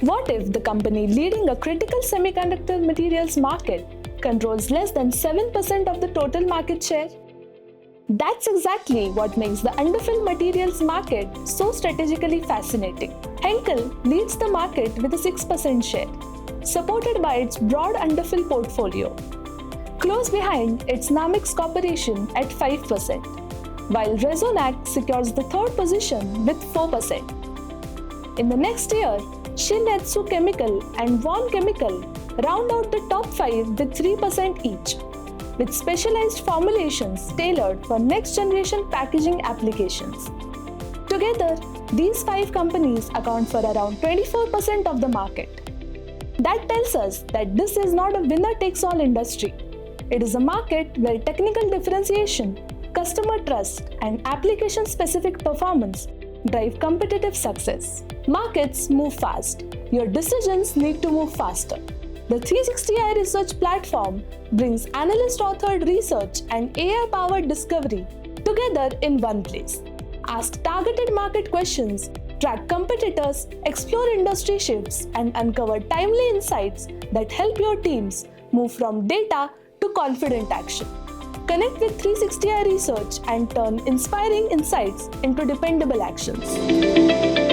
What if the company leading a critical semiconductor materials market controls less than 7% of the total market share? That's exactly what makes the Underfill Materials Market so strategically fascinating. Henkel leads the market with a 6% share, supported by its broad underfill portfolio. Close behind, it's Namix Corporation at 5%, while Resonac secures the third position with 4%. In the next year, Shin-Etsu Chemical and Vaughan Chemical round out the top 5 with 3% each, with specialized formulations tailored for next-generation packaging applications. Together, these 5 companies account for around 24% of the market. That tells us that this is not a winner-takes-all industry. It is a market where technical differentiation, customer trust, and application-specific performance drive competitive success. Markets move fast. Your decisions need to move faster. The 360i Research platform brings analyst-authored research and AI-powered discovery together in one place. Ask targeted market questions, track competitors, explore industry shifts, and uncover timely insights that help your teams move from data to confident action. Connect with 360i Research and turn inspiring insights into dependable actions.